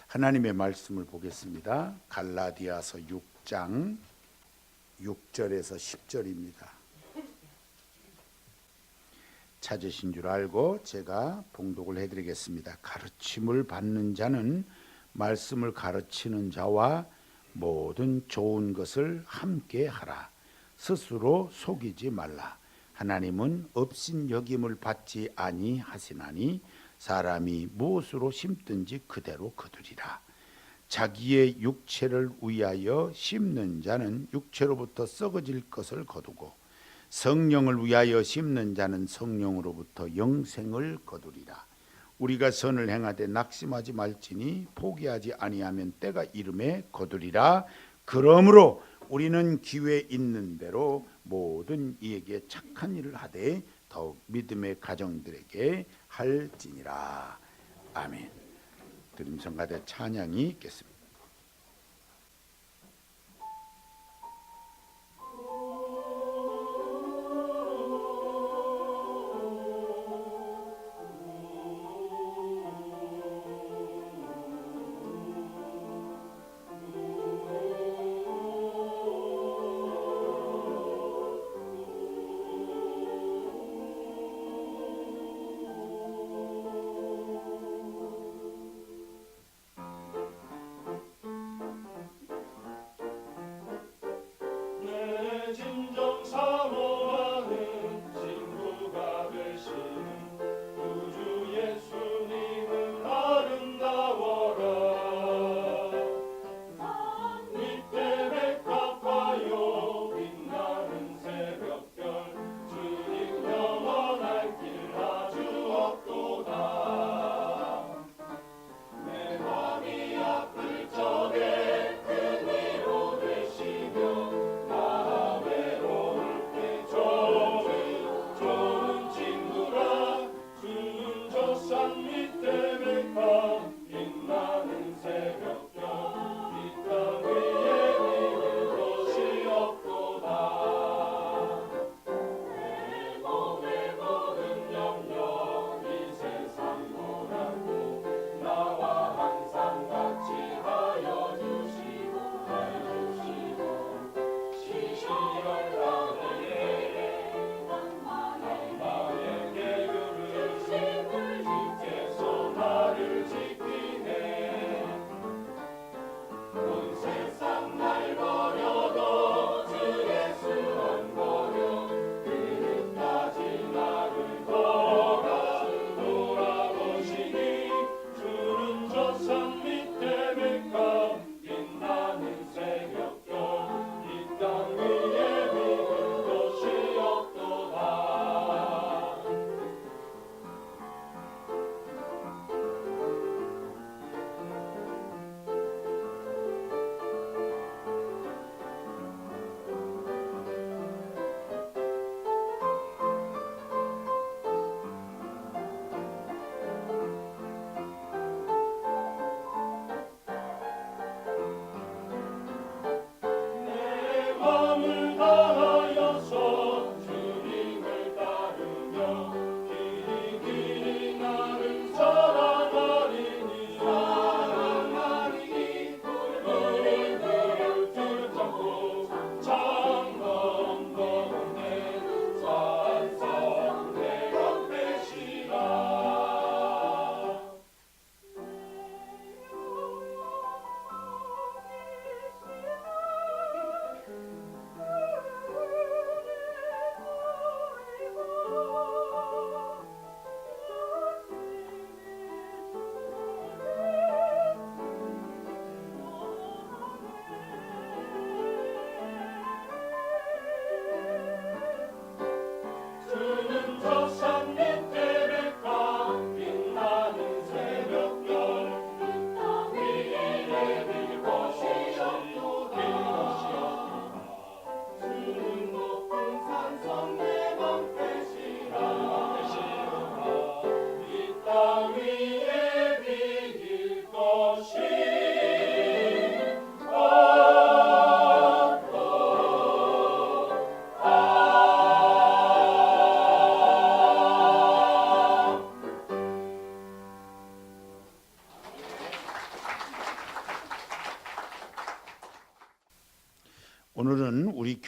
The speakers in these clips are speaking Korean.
하나님의 말씀을 보겠습니다. 갈라디아서 6장 6절에서 10절입니다. 찾으신 줄 알고 제가 봉독을 해드리겠습니다. 가르침을 받는 자는 말씀을 가르치는 자와 모든 좋은 것을 함께 하라. 스스로 속이지 말라. 하나님은 업신여김을 받지 아니하시나니 사람이 무엇으로 심든지 그대로 거두리라. 자기의 육체를 위하여 심는 자는 육체로부터 썩어질 것을 거두고 성령을 위하여 심는 자는 성령으로부터 영생을 거두리라. 우리가 선을 행하되 낙심하지 말지니 포기하지 아니하면 때가 이름에 거두리라. 그러므로 우리는 기회 있는 대로 모든 이에게 착한 일을 하되 더욱 믿음의 가정들에게 할지니라. 아멘. 드림성가대 찬양이 있겠습니다.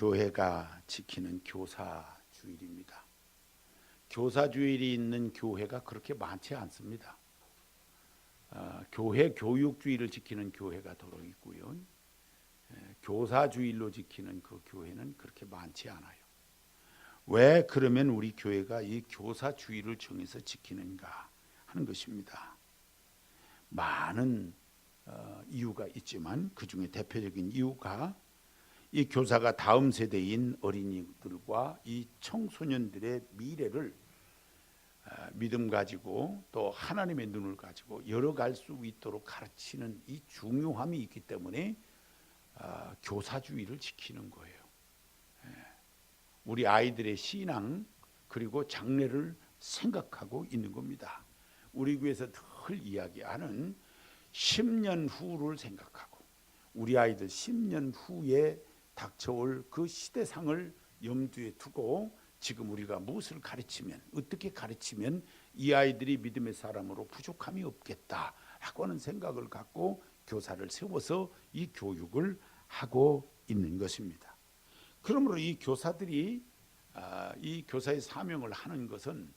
교회가 지키는 교사주일입니다. 교사주일이 있는 교회가 그렇게 많지 않습니다. 교회 교육주일을 지키는 교회가 더러 있고요. 교사주일로 지키는 그 교회는 그렇게 많지 않아요. 왜 그러면 우리 교회가 이 교사주일을 정해서 지키는가 하는 것입니다. 많은 이유가 있지만 그 중에 대표적인 이유가 이 교사가 다음 세대인 어린이들과 이 청소년들의 미래를 믿음 가지고 또 하나님의 눈을 가지고 열어갈 수 있도록 가르치는 이 중요함이 있기 때문에 교사주의를 지키는 거예요. 우리 아이들의 신앙 그리고 장래를 생각하고 있는 겁니다. 우리 교회에서 늘 이야기하는 10년 후를 생각하고 우리 아이들 10년 후에 닥쳐올 그 시대상을 염두에 두고 지금 우리가 무엇을 가르치면 어떻게 가르치면 이 아이들이 믿음의 사람으로 부족함이 없겠다라고 하는 생각을 갖고 교사를 세워서 이 교육을 하고 있는 것입니다. 그러므로 이 교사들이 이 교사의 사명을 하는 것은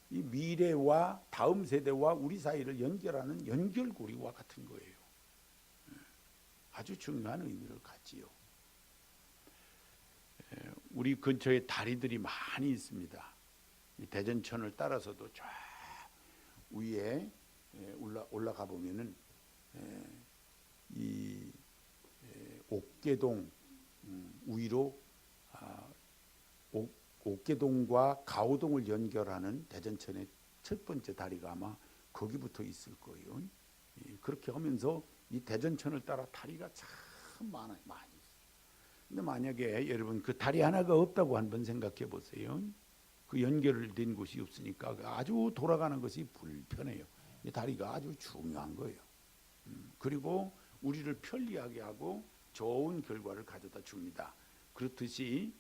이 미래와 다음 세대와 우리 사이를 연결하는 연결고리와 같은 거예요. 아주 중요한 의미를 갖지요. 우리 근처에 다리들이 많이 있습니다. 대전천을 따라서도 쫙 위에 올라가 보면은 이 옥계동 위로 옥계동과 가오동을 연결하는 대전천의 첫 번째 다리가 아마 거기부터 있을 거예요. 그렇게 하면서 이 대전천을 따라 다리가 참 많이 있어요. 근데 만약에 여러분 그 다리 하나가 없다고 한번 생각해 보세요. 그 연결된 곳이 없으니까 아주 돌아가는 것이 불편해요. 이 다리가 아주 중요한 거예요. 그리고 우리를 편리하게 하고 좋은 결과를 가져다 줍니다. 그렇듯이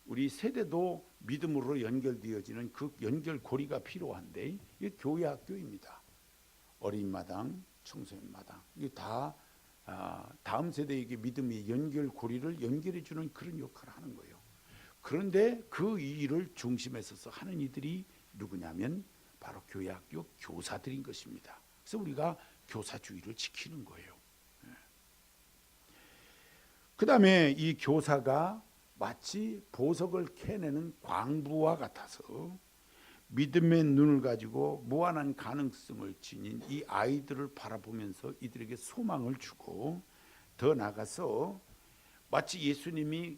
우리 세대도 믿음으로 연결되어지는 그 연결고리가 필요한데 이게 교회 학교입니다. 어린마당, 청소년마당 이게 다 다음 세대에게 믿음의 연결고리를 연결해 주는 그런 역할을 하는 거예요. 그런데 그 일을 중심에 서서 하는 이들이 누구냐면 바로 교회 학교 교사들인 것입니다. 그래서 우리가 교사주의를 지키는 거예요. 그 다음에 이 교사가 마치 보석을 캐내는 광부와 같아서 믿음의 눈을 가지고 무한한 가능성을 지닌 이 아이들을 바라보면서 이들에게 소망을 주고 더 나아가서 마치 예수님이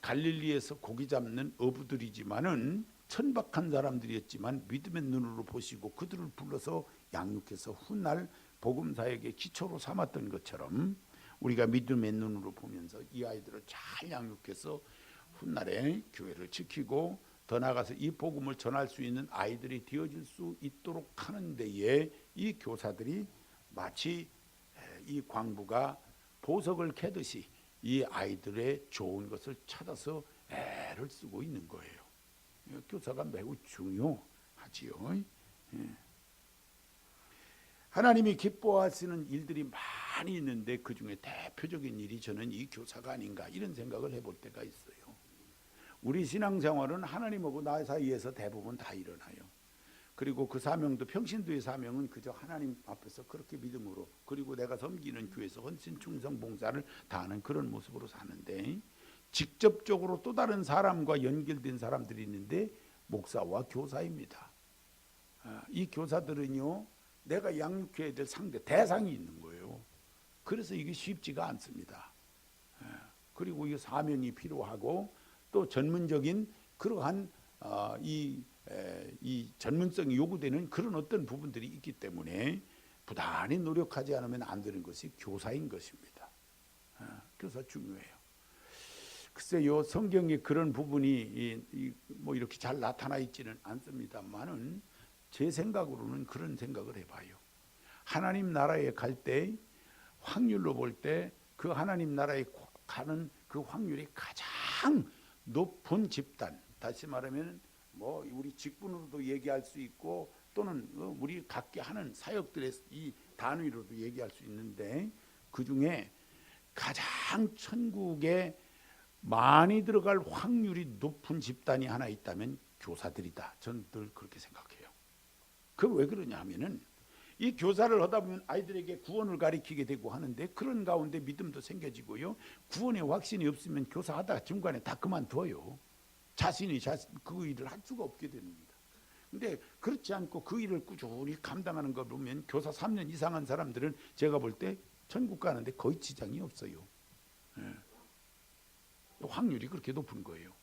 갈릴리에서 고기 잡는 어부들이지만은 천박한 사람들이었지만 믿음의 눈으로 보시고 그들을 불러서 양육해서 훗날 복음사역의 기초로 삼았던 것처럼 우리가 믿음의 눈으로 보면서 이 아이들을 잘 양육해서 훗날에 교회를 지키고 더 나아가서 이 복음을 전할 수 있는 아이들이 되어질 수 있도록 하는 데에 이 교사들이 마치 이 광부가 보석을 캐듯이 이 아이들의 좋은 것을 찾아서 애를 쓰고 있는 거예요. 교사가 매우 중요하지요. 하나님이 기뻐하시는 일들이 많이 있는데 그 중에 대표적인 일이 저는 이 교사가 아닌가 이런 생각을 해볼 때가 있어요. 우리 신앙생활은 하나님하고 나 사이에서 대부분 다 일어나요. 그리고 그 사명도 평신도의 사명은 그저 하나님 앞에서 그렇게 믿음으로 그리고 내가 섬기는 교회에서 헌신 충성 봉사를 다하는 그런 모습으로 사는데 직접적으로 또 다른 사람과 연결된 사람들이 있는데 목사와 교사입니다. 이 교사들은요 내가 양육해야 될 상대 대상이 있는 거예요. 그래서 이게 쉽지가 않습니다. 그리고 이 사명이 필요하고 또 전문적인 그러한 이 전문성이 요구되는 그런 어떤 부분들이 있기 때문에 부단히 노력하지 않으면 안 되는 것이 교사인 것입니다. 교사 중요해요. 글쎄요 성경에 그런 부분이 뭐 이렇게 잘 나타나 있지는 않습니다만은 제 생각으로는 그런 생각을 해봐요. 하나님 나라에 갈 때 확률로 볼 때 그 하나님 나라에 가는 그 확률이 가장 높은 집단, 다시 말하면 뭐 우리 직분으로도 얘기할 수 있고 또는 우리 각기 하는 사역들의 이 단위로도 얘기할 수 있는데 그 중에 가장 천국에 많이 들어갈 확률이 높은 집단이 하나 있다면 교사들이다. 저는 늘 그렇게 생각해요. 그 왜 그러냐 하면은 이 교사를 하다 보면 아이들에게 구원을 가르치게 되고 하는데 그런 가운데 믿음도 생겨지고요. 구원의 확신이 없으면 교사하다가 중간에 다 그만둬요. 자신이 그 일을 할 수가 없게 됩니다. 근데 그렇지 않고 그 일을 꾸준히 감당하는 거 보면 교사 3년 이상 한 사람들은 제가 볼 때 천국 가는데 거의 지장이 없어요. 확률이 그렇게 높은 거예요.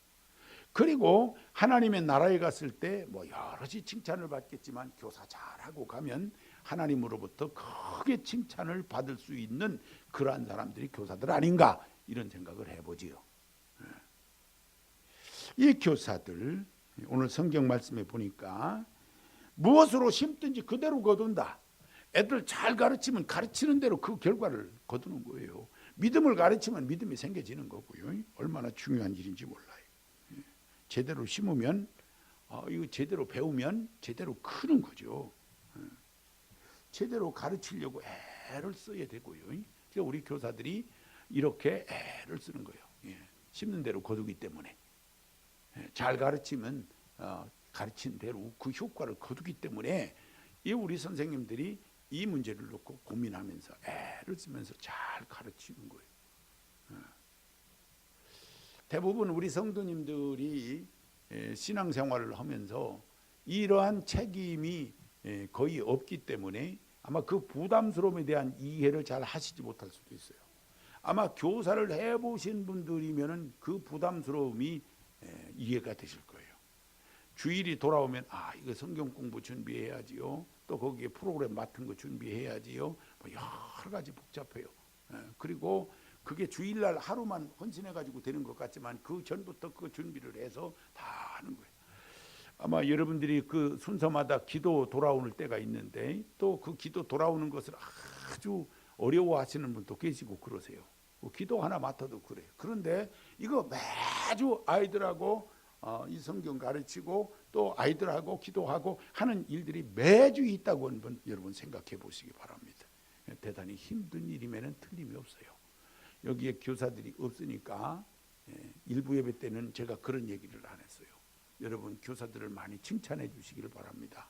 그리고 하나님의 나라에 갔을 때 뭐 여럿이 칭찬을 받겠지만 교사 잘하고 가면 하나님으로부터 크게 칭찬을 받을 수 있는 그러한 사람들이 교사들 아닌가 이런 생각을 해보지요. 이 교사들 오늘 성경 말씀에 보니까 무엇으로 심든지 그대로 거둔다. 애들 잘 가르치면 가르치는 대로 그 결과를 거두는 거예요. 믿음을 가르치면 믿음이 생겨지는 거고요. 얼마나 중요한 일인지 몰라요. 제대로 심으면 이거 제대로 배우면 제대로 크는 거죠. 제대로 가르치려고 애를 써야 되고요. 그러니까 우리 교사들이 이렇게 애를 쓰는 거예요. 심는 대로 거두기 때문에 잘 가르치면 가르친 대로 그 효과를 거두기 때문에 이 우리 선생님들이 이 문제를 놓고 고민하면서 애를 쓰면서 잘 가르치는 거예요. 대부분 우리 성도님들이 신앙생활을 하면서 이러한 책임이 거의 없기 때문에 아마 그 부담스러움에 대한 이해를 잘 하시지 못할 수도 있어요. 아마 교사를 해보신 분들이면은 그 부담스러움이 이해가 되실 거예요. 주일이 돌아오면 이거 성경 공부 준비해야지요. 또 거기에 프로그램 맡은 거 준비해야지요. 뭐 여러 가지 복잡해요. 그리고 그게 주일날 하루만 헌신해가지고 되는 것 같지만 그 전부터 그 준비를 해서 다 하는 거예요. 아마 여러분들이 그 순서마다 기도 돌아오는 때가 있는데 또 그 기도 돌아오는 것을 아주 어려워하시는 분도 계시고 그러세요. 기도 하나 맡아도 그래요. 그런데 이거 매주 아이들하고 이 성경 가르치고 또 아이들하고 기도하고 하는 일들이 매주 있다고 한번 여러분 생각해 보시기 바랍니다. 대단히 힘든 일이면 틀림이 없어요. 여기에 교사들이 없으니까 일부 예배 때는 제가 그런 얘기를 안 했어요. 여러분 교사들을 많이 칭찬해 주시기를 바랍니다.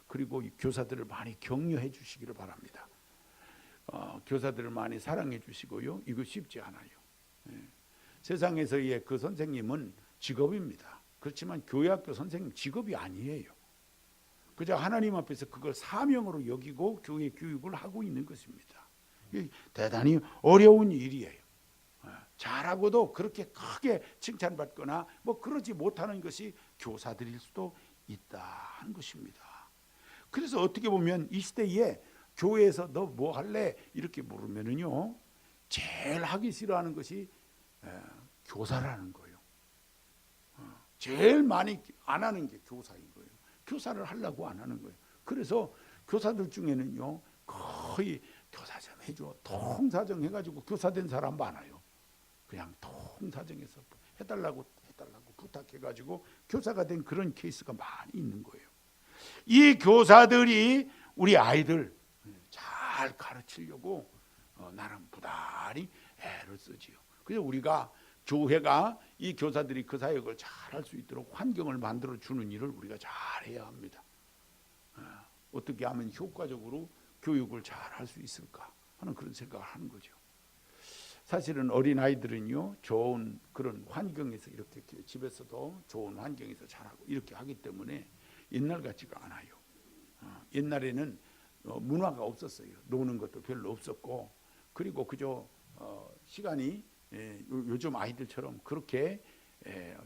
그리고 교사들을 많이 격려해 주시기를 바랍니다. 교사들을 많이 사랑해 주시고요. 이거 쉽지 않아요. 세상에서의 그 선생님은 직업입니다. 그렇지만 교회학교 선생님 직업이 아니에요. 그저 하나님 앞에서 그걸 사명으로 여기고 교회 교육을 하고 있는 것입니다. 대단히 어려운 일이에요. 잘하고도 그렇게 크게 칭찬받거나 뭐 그러지 못하는 것이 교사들일 수도 있다는 것입니다. 그래서 어떻게 보면 이 시대에 교회에서 너 뭐 할래? 이렇게 물으면은요, 제일 하기 싫어하는 것이 교사라는 거예요. 제일 많이 안 하는 게 교사인 거예요. 교사를 하려고 안 하는 거예요. 그래서 교사들 중에는요, 거의 교사 좀 해줘, 통사정 해가지고 교사 된 사람 많아요. 그냥 통사정해서 해달라고 부탁해가지고 교사가 된 그런 케이스가 많이 있는 거예요. 이 교사들이 우리 아이들 잘 가르치려고 나름 부단히 애를 쓰지요. 그래서 우리가 교회가 이 교사들이 그 사역을 잘 할 수 있도록 환경을 만들어 주는 일을 우리가 잘 해야 합니다. 어떻게 하면 효과적으로 교육을 잘 할 수 있을까 하는 그런 생각을 하는 거죠. 사실은 어린 아이들은요, 좋은 그런 환경에서 이렇게 집에서도 좋은 환경에서 자라고 이렇게 하기 때문에 옛날 같지가 않아요. 옛날에는 문화가 없었어요. 노는 것도 별로 없었고, 그리고 그저 시간이 요즘 아이들처럼 그렇게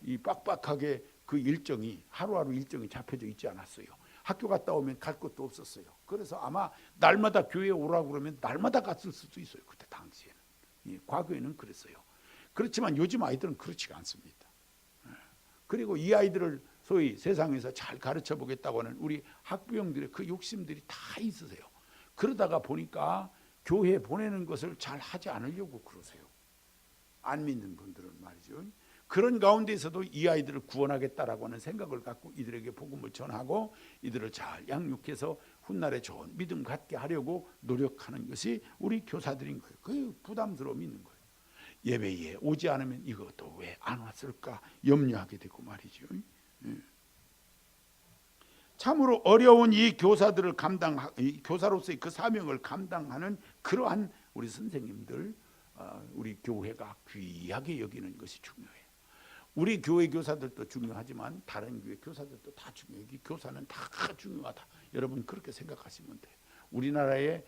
이 빡빡하게 그 일정이 하루하루 일정이 잡혀져 있지 않았어요. 학교 갔다 오면 갈 것도 없었어요. 그래서 아마 날마다 교회에 오라고 그러면 날마다 갔을 수도 있어요. 그때 당시에는. 과거에는 그랬어요. 그렇지만 요즘 아이들은 그렇지가 않습니다. 그리고 이 아이들을 소위 세상에서 잘 가르쳐 보겠다고 하는 우리 학부형들의 그 욕심들이 다 있으세요. 그러다가 보니까 교회에 보내는 것을 잘 하지 않으려고 그러세요. 안 믿는 분들은 말이죠. 그런 가운데서도 이 아이들을 구원하겠다라고 하는 생각을 갖고 이들에게 복음을 전하고 이들을 잘 양육해서 훗날에 좋은 믿음 갖게 하려고 노력하는 것이 우리 교사들인 거예요. 그 부담스러움이 있는 거예요. 예배에 오지 않으면 이것도 왜 안 왔을까 염려하게 되고 말이죠. 참으로 어려운 이 교사들을 이 교사로서의 그 사명을 감당하는 그러한 우리 선생님들, 우리 교회가 귀하게 여기는 것이 중요해요. 우리 교회 교사들도 중요하지만 다른 교회 교사들도 다 중요해요. 이 교사는 다 중요하다. 여러분 그렇게 생각하시면 돼요. 우리나라에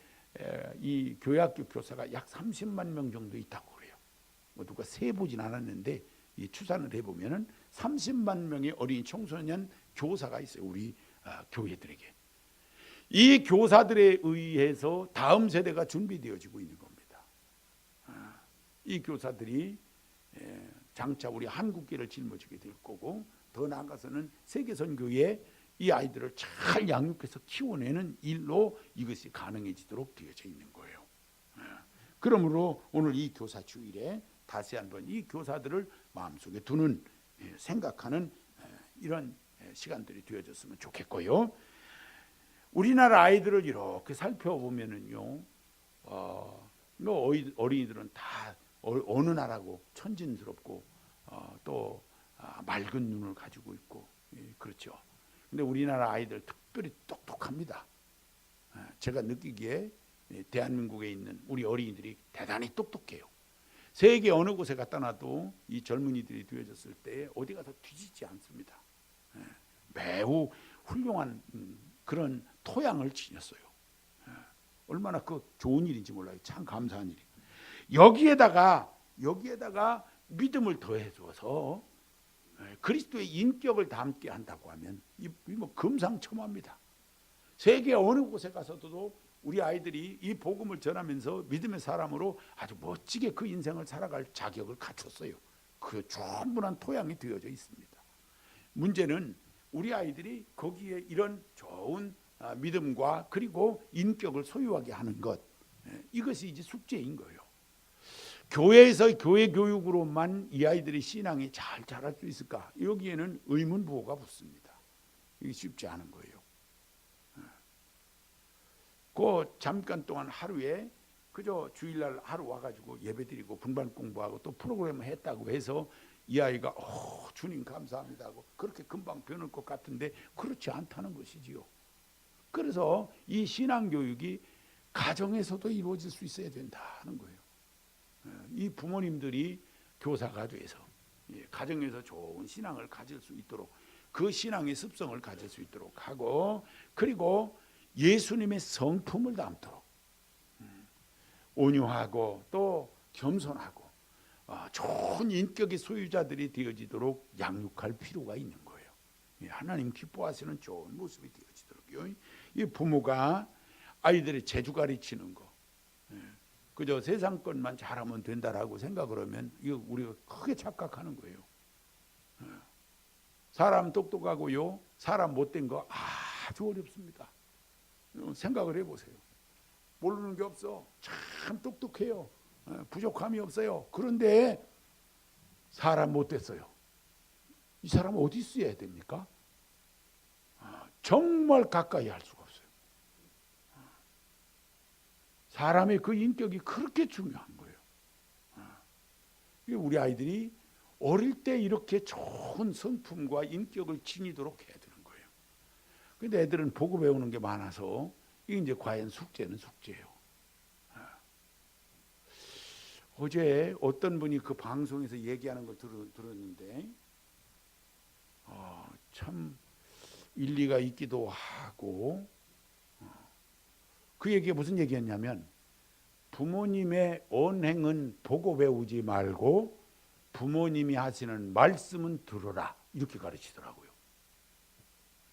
이 교회학교 교사가 약 30만 명 정도 있다고 그래요. 뭐 누가 세보진 않았는데 이 추산을 해보면은 30만 명의 어린 청소년 교사가 있어요. 우리 교회들에게. 이 교사들에 의해서 다음 세대가 준비되어지고 있는 겁니다. 이 교사들이 장차 우리 한국계를 짊어지게 될 거고, 더 나아가서는 세계선교에 이 아이들을 잘 양육해서 키워내는 일로 이것이 가능해지도록 되어져 있는 거예요. 그러므로 오늘 이 교사 주일에 다시 한번 이 교사들을 마음속에 두는, 생각하는 이런 시간들이 되어졌으면 좋겠고요. 우리나라 아이들을 이렇게 살펴보면은요, 어린이들은 다 어느 나라고 천진스럽고 또 맑은 눈을 가지고 있고, 그렇죠. 근데 우리나라 아이들 특별히 똑똑합니다. 제가 느끼기에 대한민국에 있는 우리 어린이들이 대단히 똑똑해요. 세계 어느 곳에 갖다 놔도 이 젊은이들이 되어졌을 때 어디 가서 뒤지지 않습니다. 매우 훌륭한 그런 토양을 지녔어요. 얼마나 그 좋은 일인지 몰라요. 참 감사한 일이. 여기에다가 믿음을 더해 줘서 그리스도의 인격을 담게 한다고 하면 이 뭐 금상첨화입니다. 세계 어느 곳에 가서도 우리 아이들이 이 복음을 전하면서 믿음의 사람으로 아주 멋지게 그 인생을 살아갈 자격을 갖췄어요. 그 충분한 토양이 되어져 있습니다. 문제는 우리 아이들이 거기에 이런 좋은 믿음과 그리고 인격을 소유하게 하는 것, 이것이 이제 숙제인 거예요. 교회에서 교회 교육으로만 이 아이들의 신앙이 잘 자랄 수 있을까? 여기에는 의문부호가 붙습니다. 이게 쉽지 않은 거예요. 그 잠깐 동안 하루에 그저 주일날 하루 와가지고 예배드리고 분반 공부하고 또 프로그램을 했다고 해서 이 아이가 주님 감사합니다 하고 그렇게 금방 변할 것 같은데 그렇지 않다는 것이지요. 그래서 이 신앙교육이 가정에서도 이루어질 수 있어야 된다는 거예요. 이 부모님들이 교사가 돼서 가정에서 좋은 신앙을 가질 수 있도록, 그 신앙의 습성을 가질 수 있도록 하고, 그리고 예수님의 성품을 담도록 온유하고 또 겸손하고 좋은 인격의 소유자들이 되어지도록 양육할 필요가 있는 거예요. 하나님 기뻐하시는 좋은 모습이 되어지도록요. 이 부모가 아이들의 재주 가르치는 거, 그저 세상 것만 잘하면 된다라고 생각을 하면 이거 우리가 크게 착각하는 거예요. 사람 똑똑하고요, 사람 못된 거 아주 어렵습니다. 생각을 해보세요. 모르는 게 없어. 참 똑똑해요. 부족함이 없어요. 그런데 사람 못됐어요. 이 사람 어디 있어야 됩니까? 정말 가까이 할 수가 없어요. 사람의 그 인격이 그렇게 중요한 거예요. 우리 아이들이 어릴 때 이렇게 좋은 성품과 인격을 지니도록 해야 되는 거예요. 그런데 애들은 보고 배우는 게 많아서 이게 이제 과연 숙제는 숙제예요. 어제 어떤 분이 그 방송에서 얘기하는 걸 들었는데 참 일리가 있기도 하고, 그 얘기가 무슨 얘기였냐면 부모님의 언행은 보고 배우지 말고 부모님이 하시는 말씀은 들어라, 이렇게 가르치더라고요.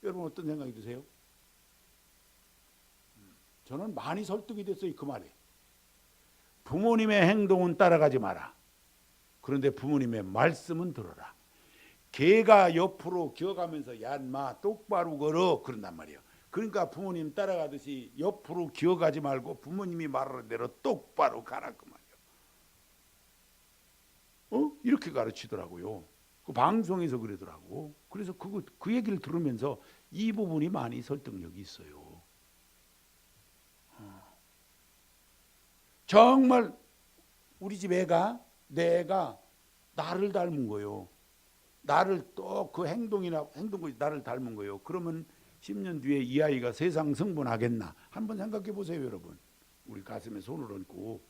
여러분 어떤 생각이 드세요? 저는 많이 설득이 됐어요. 그 말에 부모님의 행동은 따라가지 마라, 그런데 부모님의 말씀은 들어라. 개가 옆으로 기어가면서 야 인마 똑바로 걸어 그런단 말이에요. 그러니까 부모님 따라가듯이 옆으로 기어가지 말고 부모님이 말하는 대로 똑바로 가라 그 말이에요. 이렇게 가르치더라고요. 그 방송에서 그러더라고. 그래서 그 얘기를 들으면서 이 부분이 많이 설득력이 있어요. 정말 우리 집 애가 내가 나를 닮은 거예요. 나를 또 그 행동이 나를 닮은 거예요. 그러면 10년 뒤에 이 아이가 세상 성분하겠나? 한번 생각해 보세요, 여러분. 우리 가슴에 손을 얹고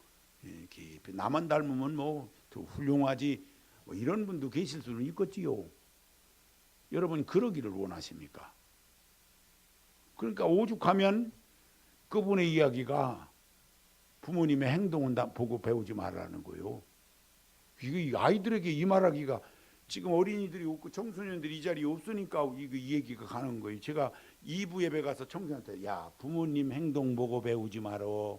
깊이 나만 닮으면 뭐 더 훌륭하지 뭐 이런 분도 계실 수는 있겠지요. 여러분 그러기를 원하십니까? 그러니까 오죽하면 그분의 이야기가 부모님의 행동은 다 보고 배우지 말라는 거예요. 이거 아이들에게 이 말하기가 지금 어린이들이 없고 청소년들이 이 자리에 없으니까 이 얘기가 가는 거예요. 제가 2부 예배 가서 청소년한테 야 부모님 행동 보고 배우지 말어.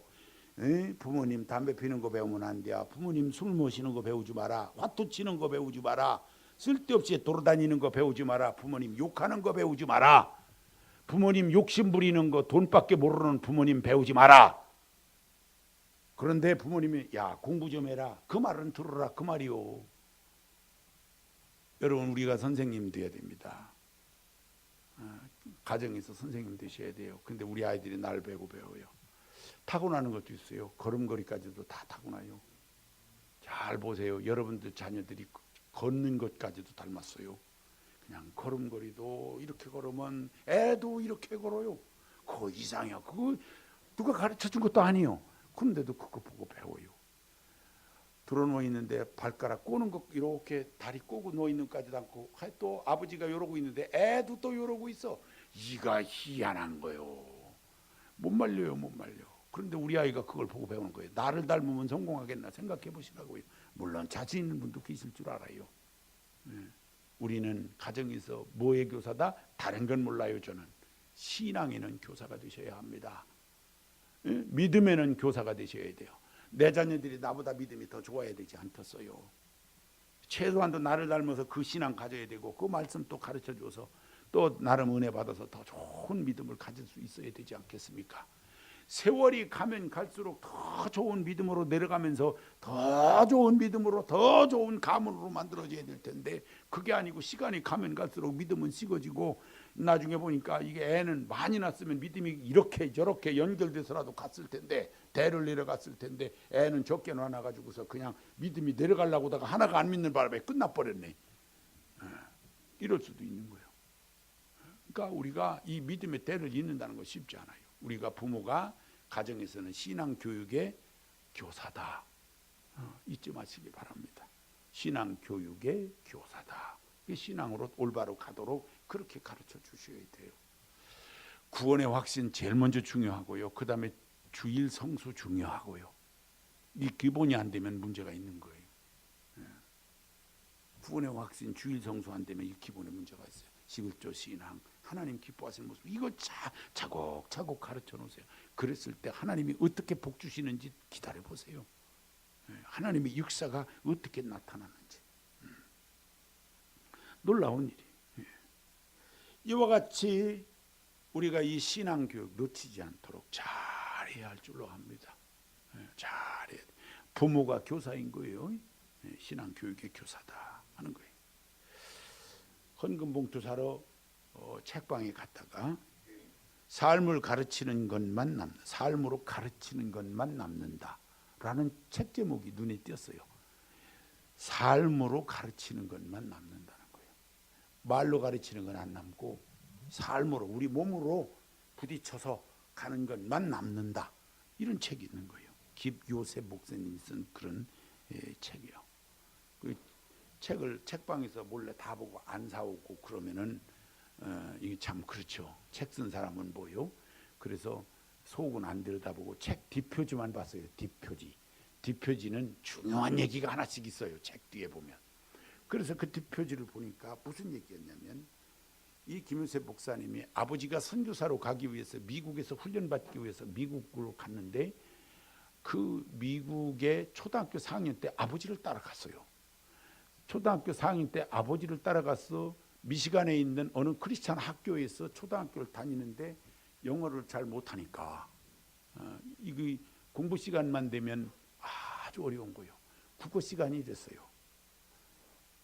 에? 부모님 담배 피는 거 배우면 안 돼. 부모님 술 마시는 거 배우지 마라. 화투 치는 거 배우지 마라. 쓸데없이 돌아다니는 거 배우지 마라. 부모님 욕하는 거 배우지 마라. 부모님 욕심 부리는 거 돈밖에 모르는 부모님 배우지 마라. 그런데 부모님이 야 공부 좀 해라. 그 말은 들어라 그 말이요. 여러분 우리가 선생님 돼야 됩니다. 가정에서 선생님 되셔야 돼요. 근데 우리 아이들이 날 배우고 배워요. 타고나는 것도 있어요. 걸음걸이까지도 다 타고나요. 잘 보세요. 여러분들 자녀들이 걷는 것까지도 닮았어요. 그냥 걸음걸이도 이렇게 걸으면 애도 이렇게 걸어요. 그거 이상해요. 그거 누가 가르쳐준 것도 아니에요. 그런데도 그거 보고 배워요. 들어 누워 있는데 발가락 꼬는 거 이렇게 다리 꼬고 누워 있는 까지도 않고 또 아버지가 이러고 있는데 애도 또 이러고 있어. 이가 희한한 거요. 못 말려요, 못 말려. 그런데 우리 아이가 그걸 보고 배우는 거예요. 나를 닮으면 성공하겠나 생각해 보시라고요. 물론 자신 있는 분도 계실 줄 알아요. 우리는 가정에서 뭐의 교사다? 다른 건 몰라요. 저는 신앙에는 교사가 되셔야 합니다. 믿음에는 교사가 되셔야 돼요. 내 자녀들이 나보다 믿음이 더 좋아야 되지 않겠어요? 최소한도 나를 닮아서 그 신앙 가져야 되고 그 말씀 또 가르쳐줘서 또 나름 은혜 받아서 더 좋은 믿음을 가질 수 있어야 되지 않겠습니까? 세월이 가면 갈수록 더 좋은 믿음으로 내려가면서 더 좋은 믿음으로 더 좋은 가문으로 만들어져야 될 텐데 그게 아니고 시간이 가면 갈수록 믿음은 식어지고 나중에 보니까 이게 애는 많이 낳았으면 믿음이 이렇게 저렇게 연결돼서라도 갔을 텐데 대를 내려갔을 텐데 애는 적게 낳아가지고서 그냥 믿음이 내려가려고 하다가 하나가 안 믿는 바람에 끝나버렸네. 이럴 수도 있는 거예요. 그러니까 우리가 이 믿음의 대를 잇는다는 거 쉽지 않아요. 우리가 부모가 가정에서는 신앙 교육의 교사다. 잊지 마시기 바랍니다. 신앙 교육의 교사다. 신앙으로 올바로 가도록 그렇게 가르쳐 주셔야 돼요. 구원의 확신 제일 먼저 중요하고요. 그 다음에 주일 성수 중요하고요. 이 기본이 안 되면 문제가 있는 거예요. 구원의 확신 주일 성수 안 되면 이 기본에 문제가 있어요. 11조 신앙 하나님 기뻐하시는 모습 이거 차곡차곡 가르쳐 놓으세요. 그랬을 때 하나님이 어떻게 복 주시는지 기다려 보세요. 하나님의 역사가 어떻게 나타나는지 놀라운 일이. 이와 같이 우리가 이 신앙 교육 놓치지 않도록 잘해야 할 줄로 합니다. 잘해야 돼. 부모가 교사인 거예요. 신앙 교육의 교사다 하는 거예요. 헌금 봉투 사러 책방에 갔다가 삶을 가르치는 것만 삶으로 가르치는 것만 남는다라는 책 제목이 눈에 띄었어요. 삶으로 가르치는 것만 남는다는 거예요. 말로 가르치는 건 안 남고 삶으로 우리 몸으로 부딪혀서 가는 것만 남는다. 이런 책이 있는 거예요. 김요셉 목사님이 쓴 그런 책이요. 그 책을 책방에서 몰래 다 보고 안 사오고 그러면은 이게 참 그렇죠. 책 쓴 사람은 뭐요? 그래서 속은 안 들여다보고 책 뒷표지만 봤어요. 뒷표지. 뒷표지는 중요한 얘기가 하나씩 있어요. 책 뒤에 보면. 그래서 그 뒷표지를 보니까 무슨 얘기였냐면 이 김요셉 목사님이 아버지가 선교사로 가기 위해서 미국에서 훈련받기 위해서 미국으로 갔는데 그 미국의 초등학교 4학년 때 아버지를 따라갔어요. 초등학교 4학년 때 아버지를 따라가서 미시간에 있는 어느 크리스찬 학교에서 초등학교를 다니는데 영어를 잘 못하니까 이거 공부 시간만 되면 아주 어려운 거예요. 국어 시간이 됐어요.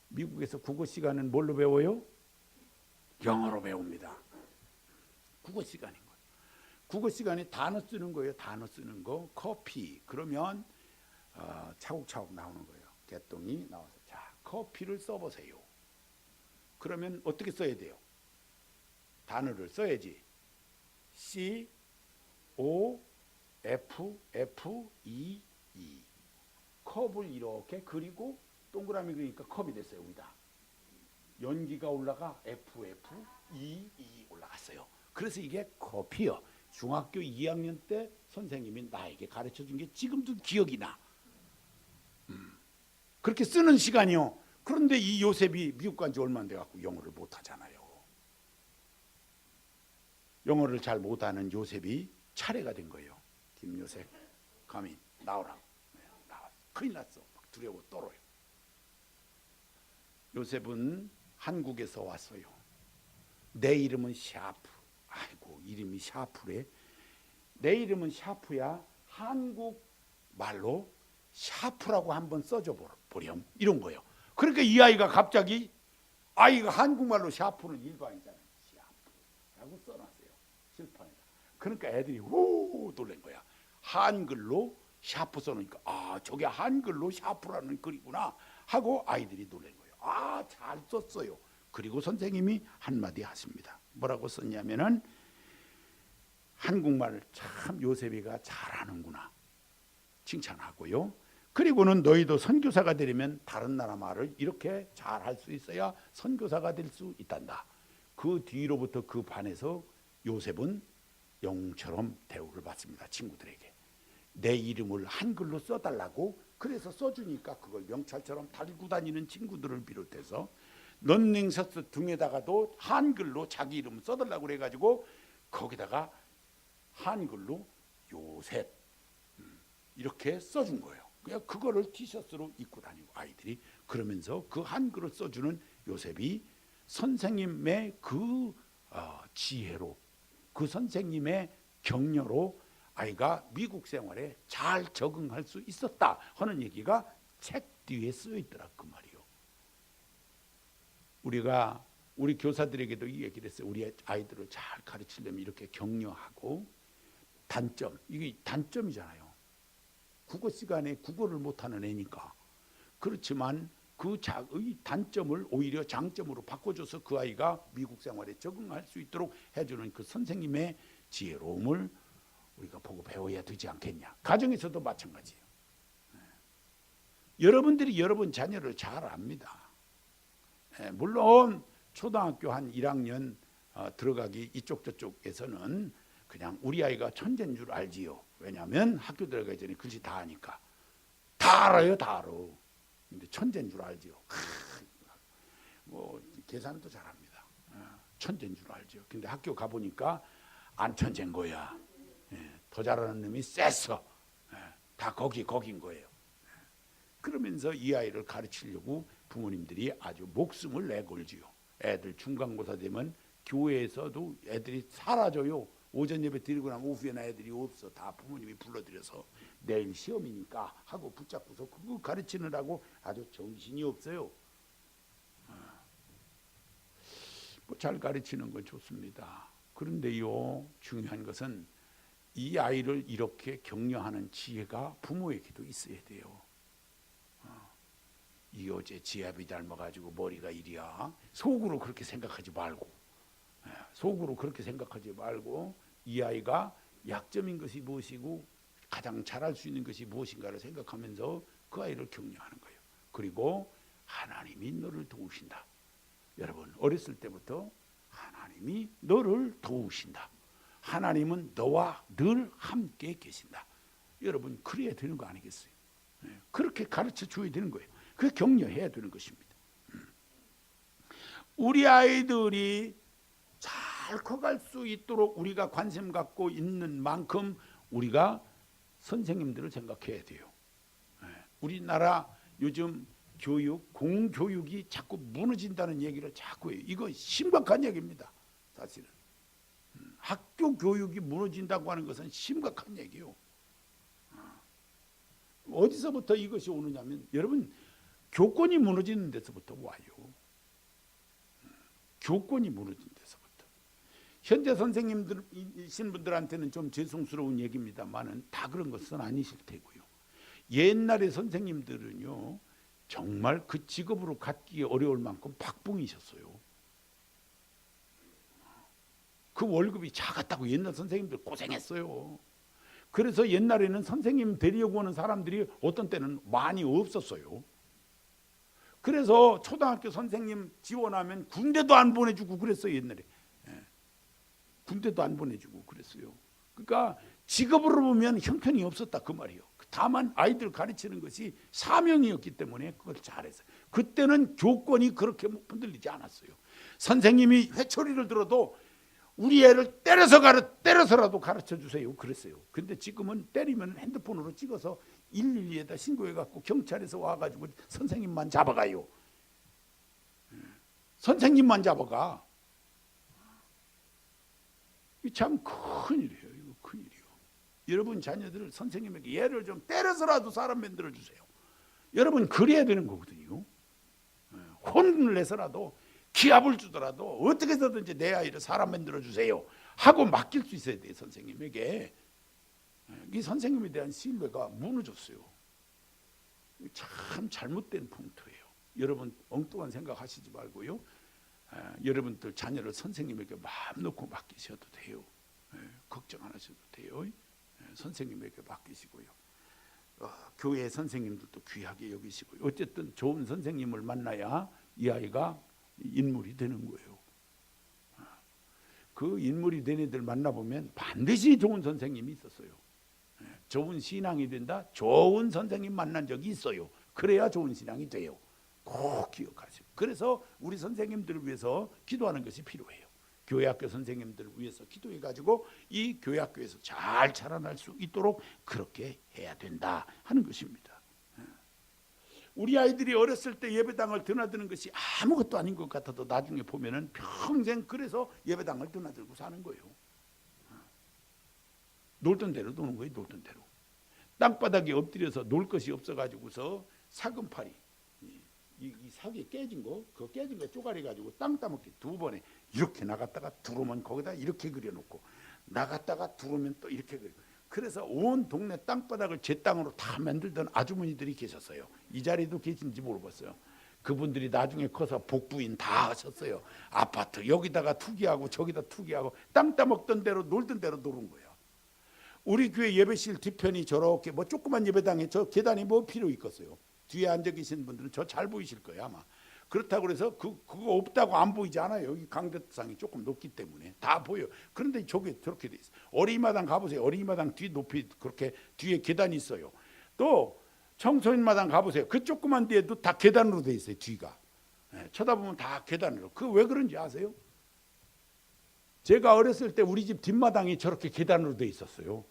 미국에서 국어 시간은 뭘로 배워요? 영어로 배웁니다. 국어 시간인 거예요. 국어 시간에 단어 쓰는 거예요. 단어 쓰는 거. 커피 그러면 차곡차곡 나오는 거예요. 개똥이 나와서 자 커피를 써보세요. 그러면 어떻게 써야 돼요? 단어를 써야지. C O F F E E 컵을 이렇게 그리고 동그라미 그리니까 컵이 됐어요. 우리다. 연기가 올라가 F F E E 올라갔어요. 그래서 이게 커피요. 중학교 2학년 때 선생님이 나에게 가르쳐 준 게 지금도 기억이 나. 그렇게 쓰는 시간이요. 그런데 이 요셉이 미국 간 지 얼마 안 돼갖고 영어를 못하잖아요. 영어를 잘 못하는 요셉이 차례가 된 거예요. 김요셉, 감히 나오라고. 나왔어. 큰일 났어. 막 두려워 떨어요. 요셉은 한국에서 왔어요. 내 이름은 샤프. 아이고 이름이 샤프래. 내 이름은 샤프야. 한국 말로 샤프라고 한번 써줘 보렴. 이런 거예요. 그러니까 이 아이가 갑자기 아이가 한국말로 샤프는 일반이잖아요. 샤프라고 써놨어요. 실판에다. 그러니까 애들이 후 놀란 거야. 한글로 샤프 써놓으니까 아 저게 한글로 샤프라는 글이구나 하고 아이들이 놀란 거예요. 아 잘 썼어요. 그리고 선생님이 한마디 하십니다. 뭐라고 썼냐면은 한국말을 참 요셉이가 잘하는구나 칭찬하고요. 그리고는 너희도 선교사가 되려면 다른 나라 말을 이렇게 잘할 수 있어야 선교사가 될 수 있단다. 그 뒤로부터 그 반에서 요셉은 영웅처럼 대우를 받습니다. 친구들에게. 내 이름을 한글로 써달라고 그래서 써주니까 그걸 명찰처럼 달고 다니는 친구들을 비롯해서 런닝셔츠 등에다가도 한글로 자기 이름을 써달라고 그래가지고 거기다가 한글로 요셉 이렇게 써준 거예요. 그냥 그거를 티셔츠로 입고 다니고 아이들이 그러면서 그 한글을 써주는 요셉이 선생님의 그 지혜로 그 선생님의 격려로 아이가 미국 생활에 잘 적응할 수 있었다 하는 얘기가 책 뒤에 쓰여 있더라 그 말이요. 우리 교사들에게도 이 얘기를 했어요. 우리 아이들을 잘 가르치려면 이렇게 격려하고 단점 이게 단점이잖아요. 국어 시간에 국어를 못하는 애니까 그렇지만 그 단점을 오히려 장점으로 바꿔줘서 그 아이가 미국 생활에 적응할 수 있도록 해주는 그 선생님의 지혜로움을 우리가 보고 배워야 되지 않겠냐. 가정에서도 마찬가지예요. 여러분들이 여러분 자녀를 잘 압니다. 물론 초등학교 한 1학년 들어가기 이쪽 저쪽에서는 그냥 우리 아이가 천재인 줄 알지요. 왜냐하면 학교 들어가기 전에 글씨 다 아니까. 다 알아요. 다 알아. 근데 천재인 줄 알지요. 뭐 계산도 잘합니다. 천재인 줄 알죠. 근데 학교 가보니까 안 천재인 거야. 더 잘하는 놈이 셌어. 다 거긴 거예요. 그러면서 이 아이를 가르치려고 부모님들이 아주 목숨을 내걸지요. 애들 중간고사 되면 교회에서도 애들이 사라져요. 오전 예배 드리고 나면 오후에는 애들이 없어. 다 부모님이 불러들여서 내일 시험이니까 하고 붙잡고서 그거 가르치느라고 아주 정신이 없어요. 뭐 잘 가르치는 건 좋습니다. 그런데요 중요한 것은 이 아이를 이렇게 격려하는 지혜가 부모에게도 있어야 돼요. 이 어제 지압이 닮아가지고 머리가 이리야. 속으로 그렇게 생각하지 말고 속으로 그렇게 생각하지 말고 이 아이가 약점인 것이 무엇이고 가장 잘할 수 있는 것이 무엇인가를 생각하면서 그 아이를 격려하는 거예요. 그리고 하나님이 너를 도우신다. 여러분 어렸을 때부터 하나님이 너를 도우신다. 하나님은 너와 늘 함께 계신다. 여러분 그래야 되는 거 아니겠어요? 그렇게 가르쳐 줘야 되는 거예요. 그 격려해야 되는 것입니다. 우리 아이들이 잘 커갈 수 있도록 우리가 관심 갖고 있는 만큼 우리가 선생님들을 생각해야 돼요. 우리나라 요즘 교육, 공교육이 자꾸 무너진다는 얘기를 자꾸 해요. 이거 심각한 얘기입니다. 사실은 학교 교육이 무너진다고 하는 것은 심각한 얘기예요. 어디서부터 이것이 오느냐면 여러분 교권이 무너지는 데서부터 와요. 교권이 무너진 데서부터. 현재 선생님들이신 분들한테는 좀 죄송스러운 얘기입니다만은 다 그런 것은 아니실 테고요. 옛날에 선생님들은요 정말 그 직업으로 갖기 어려울 만큼 박봉이셨어요. 그 월급이 작았다고 옛날 선생님들 고생했어요. 그래서 옛날에는 선생님 되려고 하는 사람들이 어떤 때는 많이 없었어요. 그래서 초등학교 선생님 지원하면 군대도 안 보내주고 그랬어요. 옛날에. 군대도 안 보내주고 그랬어요. 그러니까 직업으로 보면 형편이 없었다 그 말이에요. 다만 아이들 가르치는 것이 사명이었기 때문에 그걸 잘했어요. 그때는 교권이 그렇게 흔들리지 않았어요. 선생님이 회초리를 들어도 우리 애를 때려서라도 가르쳐 주세요 그랬어요. 근데 지금은 때리면 핸드폰으로 찍어서 112에다 신고해갖고 경찰에서 와가지고 선생님만 잡아가요. 선생님만 잡아가. 이 참 큰일이에요. 이거 큰일이에요. 여러분 자녀들을 선생님에게 얘를 좀 때려서라도 사람 만들어 주세요. 여러분 그래야 되는 거거든요. 혼을 내서라도 기합을 주더라도 어떻게 해서든지 내 아이를 사람 만들어 주세요 하고 맡길 수 있어야 돼요. 선생님에게. 이 선생님에 대한 신뢰가 무너졌어요. 참 잘못된 풍토예요. 여러분 엉뚱한 생각하시지 말고요. 여러분들 자녀를 선생님에게 마음 놓고 맡기셔도 돼요. 걱정 안 하셔도 돼요. 선생님에게 맡기시고요. 교회 선생님들도 귀하게 여기시고요. 어쨌든 좋은 선생님을 만나야 이 아이가 인물이 되는 거예요. 그 인물이 된 애들 만나보면 반드시 좋은 선생님이 있었어요. 좋은 신앙이 된다. 좋은 선생님 만난 적이 있어요. 그래야 좋은 신앙이 돼요. 꼭 기억하세요. 그래서 우리 선생님들을 위해서 기도하는 것이 필요해요. 교회학교 선생님들을 위해서 기도해가지고 이 교회학교에서 잘 자라날 수 있도록 그렇게 해야 된다 하는 것입니다. 우리 아이들이 어렸을 때 예배당을 드나드는 것이 아무것도 아닌 것 같아도 나중에 보면은 평생 그래서 예배당을 드나들고 사는 거예요. 놀던 대로 노는 거예요. 놀던 대로. 땅바닥에 엎드려서 놀 것이 없어가지고서 사금팔이 이 사기 깨진 거, 그 깨진 거 쪼가리 가지고 땅 따먹기 2번에 이렇게 나갔다가 들어오면 거기다 이렇게 그려놓고 나갔다가 들어오면 또 이렇게 그려. 그래서 온 동네 땅바닥을 제 땅으로 다 만들던 아주머니들이 계셨어요. 이 자리도 계신지 모르겠어요. 그분들이 나중에 커서 복부인 다 하셨어요. 아파트 여기다가 투기하고 저기다 투기하고 땅 따먹던 대로 놀던 대로 노는 거예요. 우리 교회 예배실 뒤편이 저렇게 뭐 조그만 예배당에 저 계단이 뭐 필요 있겠어요. 뒤에 앉아 계신 분들은 저 잘 보이실 거예요 아마. 그렇다고 해서 그거 없다고 안 보이지 않아요. 여기 강대상이 조금 높기 때문에 다 보여. 그런데 저게 저렇게 돼 있어요. 어린이마당 가보세요. 어린이마당 뒤 높이 그렇게 뒤에 계단이 있어요. 또 청소년마당 가보세요. 그 조그만 데에도 다 계단으로 돼 있어요. 뒤가. 쳐다보면 다 계단으로. 그 왜 그런지 아세요? 제가 어렸을 때 우리 집 뒷마당이 저렇게 계단으로 돼 있었어요.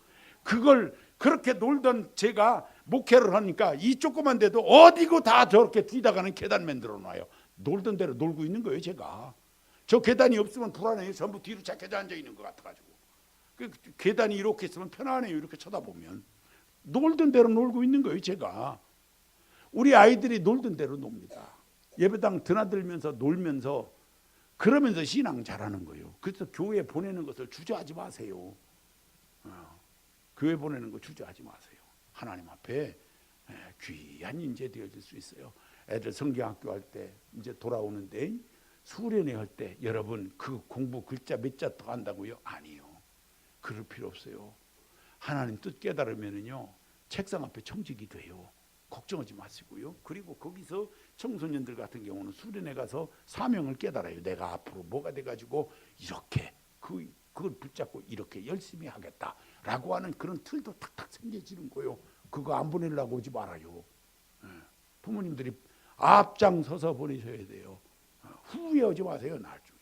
그걸 그렇게 놀던 제가 목회를 하니까 이 조그만 데도 어디고 다 저렇게 뒤다가는 계단 만들어 놔요. 놀던 대로 놀고 있는 거예요. 제가. 저 계단이 없으면 불안해요. 전부 뒤로 착해져 앉아 있는 것 같아가지고. 그 계단이 이렇게 있으면 편안해요. 이렇게 쳐다보면. 놀던 대로 놀고 있는 거예요. 제가. 우리 아이들이 놀던 대로 놉니다. 예배당 드나들면서 놀면서 그러면서 신앙 잘하는 거예요. 그래서 교회 보내는 것을 주저하지 마세요. 교회 보내는 거 주저하지 마세요. 하나님 앞에 귀한 인재 되어질 수 있어요. 애들 성경학교 할 때 이제 돌아오는데 수련회 할 때 여러분 그 공부 글자 몇 자 더 한다고요? 아니요. 그럴 필요 없어요. 하나님 뜻 깨달으면은요 책상 앞에 청직이 돼요. 걱정하지 마시고요. 그리고 거기서 청소년들 같은 경우는 수련회 가서 사명을 깨달아요. 내가 앞으로 뭐가 돼가지고 이렇게 그걸 붙잡고 이렇게 열심히 하겠다라고 하는 그런 틀도 탁탁 생겨지는 거예요. 그거 안 보내려고 오지 말아요. 부모님들이 앞장서서 보내셔야 돼요. 후회하지 마세요. 나중에.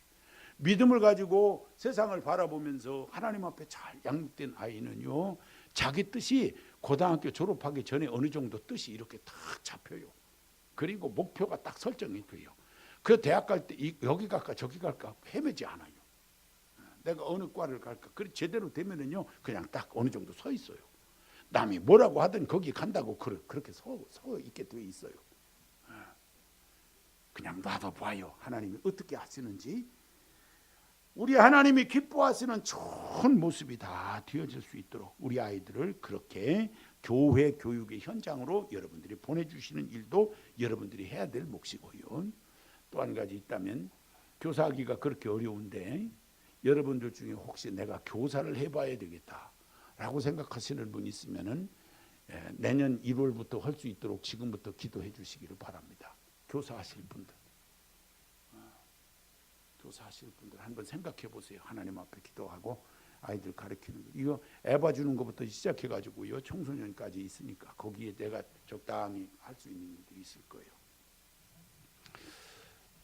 믿음을 가지고 세상을 바라보면서 하나님 앞에 잘 양육된 아이는요. 자기 뜻이 고등학교 졸업하기 전에 어느 정도 뜻이 이렇게 탁 잡혀요. 그리고 목표가 딱 설정이 돼요. 그 대학 갈 때 여기 갈까 저기 갈까 헤매지 않아요. 내가 어느 과를 갈까. 그래 제대로 되면은요 그냥 딱 어느 정도 서 있어요. 남이 뭐라고 하든 거기 간다고 그렇게 서 있게 돼 있어요. 그냥 놔둬봐요. 하나님이 어떻게 하시는지. 우리 하나님이 기뻐하시는 좋은 모습이 다 되어질 수 있도록 우리 아이들을 그렇게 교회 교육의 현장으로 여러분들이 보내주시는 일도 여러분들이 해야 될 몫이고요. 또 한 가지 있다면 교사하기가 그렇게 어려운데 여러분들 중에 혹시 내가 교사를 해봐야 되겠다라고 생각하시는 분이 있으면은 내년 1월부터 할 수 있도록 지금부터 기도해 주시기를 바랍니다. 교사하실 분들, 교사하실 분들 한번 생각해 보세요. 하나님 앞에 기도하고 아이들 가르치는 거, 이거 애 봐주는 것부터 시작해 가지고요 청소년까지 있으니까 거기에 내가 적당히 할 수 있는 일들이 있을 거예요.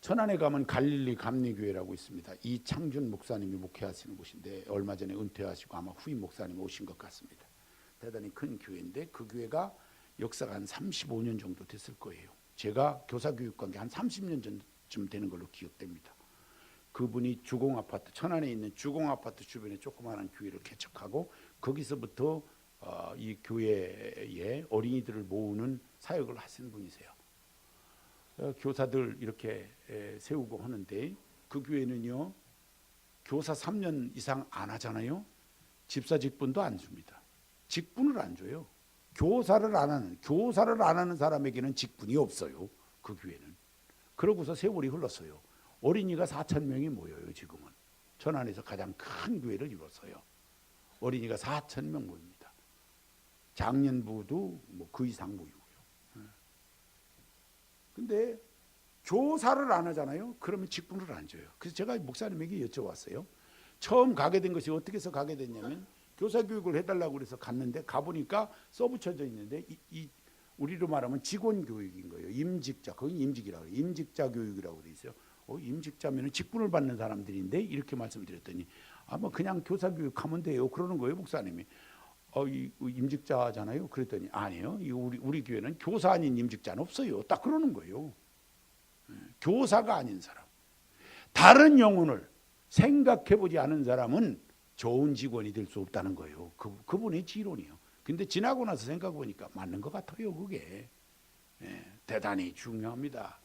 천안에 가면 갈릴리 감리교회라고 있습니다. 이창준 목사님이 목회하시는 곳인데 얼마 전에 은퇴하시고 아마 후임 목사님 오신 것 같습니다. 대단히 큰 교회인데 그 교회가 역사가 한 35년 정도 됐을 거예요. 제가 교사교육관계 한 30년 전쯤 되는 걸로 기억됩니다. 그분이 주공아파트, 천안에 있는 주공아파트 주변에 조그마한 교회를 개척하고 거기서부터 이 교회에 어린이들을 모으는 사역을 하시는 분이세요. 교사들 이렇게 세우고 하는데 그 교회는요 교사 3년 이상 안 하잖아요. 집사 직분도 안 줍니다. 직분을 안 줘요. 교사를 안 하는 사람에게는 직분이 없어요. 그 교회는. 그러고서 세월이 흘렀어요. 어린이가 4,000명이 모여요. 지금은 천안에서 가장 큰 교회를 이뤘어요. 어린이가 4,000명 모입니다. 장년부도 뭐 그 이상 모이고요. 근데 교사를 안 하잖아요. 그러면 직분을 안 줘요. 그래서 제가 목사님에게 여쭤봤어요. 처음 가게 된 것이 어떻게 해서 가게 됐냐면 교사 교육을 해달라고 그래서 갔는데 가보니까 써붙여져 있는데 우리로 말하면 직원 교육인 거예요. 임직자, 거기 임직이라고 해요. 임직자 교육이라고 돼 있어요. 임직자면 직분을 받는 사람들인데 이렇게 말씀드렸더니 뭐 그냥 교사 교육하면 돼요. 그러는 거예요, 목사님이. 임직자잖아요. 그랬더니 아니에요. 우리 교회는 교사 아닌 임직자는 없어요. 딱 그러는 거예요. 교사가 아닌 사람, 다른 영혼을 생각해보지 않은 사람은 좋은 직원이 될 수 없다는 거예요. 그분의 지론이요. 근데 지나고 나서 생각해보니까 맞는 것 같아요. 그게 대단히 중요합니다.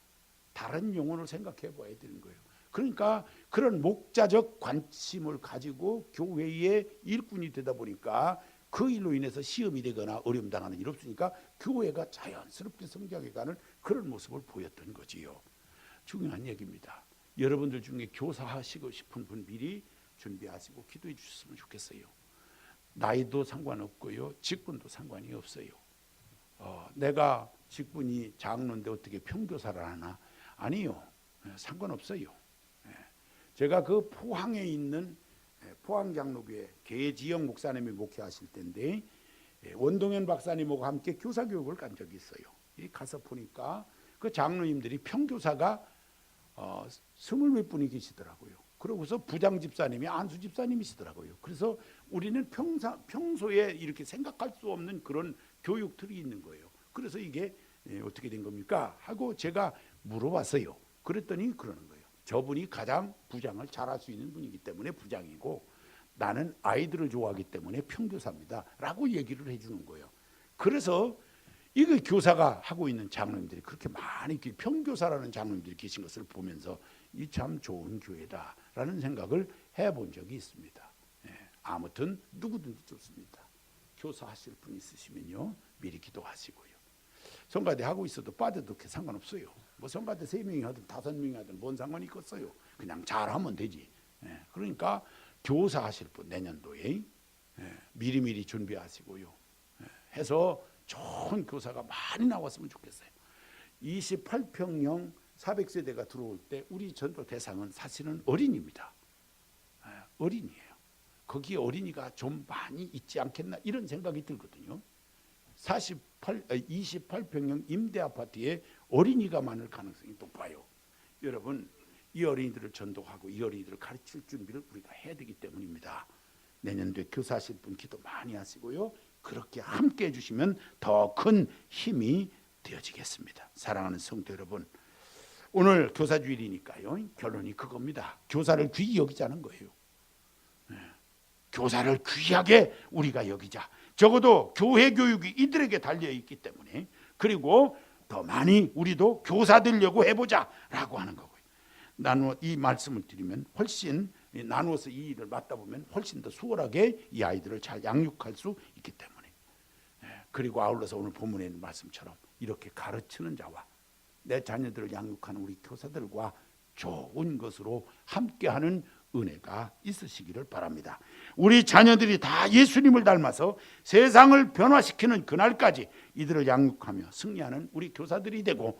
다른 영혼을 생각해봐야 되는 거예요. 그러니까 그런 목자적 관심을 가지고 교회의 일꾼이 되다 보니까 그 일로 인해서 시험이 되거나 어려움 당하는 일 없으니까 교회가 자연스럽게 성장해가는 그런 모습을 보였던 거지요. 중요한 얘기입니다. 여러분들 중에 교사하시고 싶은 분 미리 준비하시고 기도해 주셨으면 좋겠어요. 나이도 상관없고요, 직분도 상관이 없어요. 내가 직분이 장로인데 어떻게 평교사를 하나? 아니요, 상관없어요. 제가 그 포항에 있는 포항장로교회 계지영 목사님이 목회하실 때인데 원동현 박사님하고 함께 교사교육을 간 적이 있어요. 가서 보니까 그 장로님들이 평교사가 20몇 분이 계시더라고요. 그러고서 부장 집사님이 안수 집사님이시더라고요. 그래서 우리는 평소에 이렇게 생각할 수 없는 그런 교육들이 있는 거예요. 그래서 이게 어떻게 된 겁니까? 하고 제가 물어봤어요. 그랬더니 그러는 거예요. 저분이 가장 부장을 잘할 수 있는 분이기 때문에 부장이고 나는 아이들을 좋아하기 때문에 평교사입니다 라고 얘기를 해주는 거예요. 그래서 이거 교사가 하고 있는 장로님들이 그렇게 많이 평교사라는 장로님들이 계신 것을 보면서 이 참 좋은 교회다라는 생각을 해본 적이 있습니다. 아무튼 누구든지 좋습니다. 교사하실 분 있으시면요 미리 기도하시고요. 성가대 하고 있어도 빠져도 상관없어요. 뭐 성가대 3명이 하든 5명이 하든 뭔 상관이 있겠어요. 그냥 잘하면 되지. 그러니까 교사하실 분 내년도에 미리미리 준비하시고요. 해서 좋은 교사가 많이 나왔으면 좋겠어요. 28평형 400세대가 들어올 때 우리 전도 대상은 사실은 어린이입니다. 어린이에요. 거기에 어린이가 좀 많이 있지 않겠나 이런 생각이 들거든요. 28평형 임대 아파트에 어린이가 많을 가능성이 높아요. 여러분 이 어린이들을 전도하고 이 어린이들을 가르칠 준비를 우리가 해야 되기 때문입니다. 내년도에 교사하실 분 기도 많이 하시고요. 그렇게 함께 해주시면 더 큰 힘이 되어지겠습니다. 사랑하는 성도 여러분, 오늘 교사주일이니까요. 결론이 그겁니다. 교사를 귀히 여기자는 거예요. 교사를 귀하게 우리가 여기자. 적어도 교회 교육이 이들에게 달려있기 때문에 그리고 더 많이 우리도 교사 되려고 해보자라고 하는 거고요. 이 말씀을 드리면 훨씬 나누어서 이 일을 맡다 보면 훨씬 더 수월하게 이 아이들을 잘 양육할 수 있기 때문에 그리고 아울러서 오늘 본문에 있는 말씀처럼 이렇게 가르치는 자와 내 자녀들을 양육하는 우리 교사들과 좋은 것으로 함께하는 은혜가 있으시기를 바랍니다. 우리 자녀들이 다 예수님을 닮아서 세상을 변화시키는 그날까지 이들을 양육하며 승리하는 우리 교사들이 되고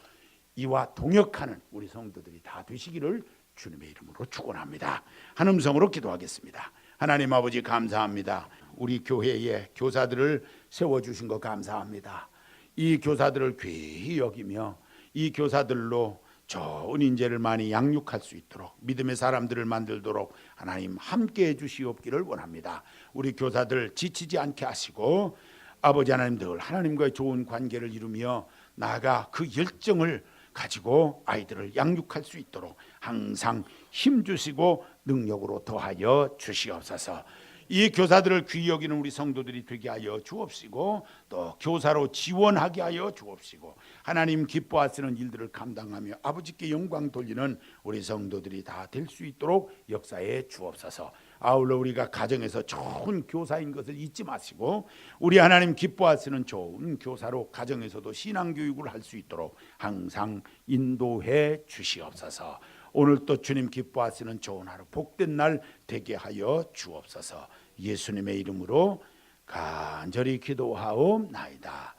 이와 동역하는 우리 성도들이 다 되시기를 주님의 이름으로 축원합니다. 한 음성으로 기도하겠습니다. 하나님 아버지 감사합니다. 우리 교회에 교사들을 세워주신 것 감사합니다. 이 교사들을 귀히 여기며 이 교사들로 좋은 인재를 많이 양육할 수 있도록 믿음의 사람들을 만들도록 하나님 함께해 주시옵기를 원합니다. 우리 교사들 지치지 않게 하시고 아버지 하나님 늘 하나님과의 좋은 관계를 이루며 나아가 그 열정을 가지고 아이들을 양육할 수 있도록 항상 힘주시고 능력으로 더하여 주시옵소서. 이 교사들을 귀히 여기는 우리 성도들이 되게 하여 주옵시고 또 교사로 지원하게 하여 주옵시고 하나님 기뻐하시는 일들을 감당하며 아버지께 영광 돌리는 우리 성도들이 다 될 수 있도록 역사해 주옵소서. 아울러 우리가 가정에서 좋은 교사인 것을 잊지 마시고 우리 하나님 기뻐하시는 좋은 교사로 가정에서도 신앙교육을 할 수 있도록 항상 인도해 주시옵소서. 오늘 또 주님 기뻐하시는 좋은 하루 복된 날 되게 하여 주옵소서. 예수님의 이름으로 간절히 기도하옵나이다.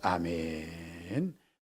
아멘.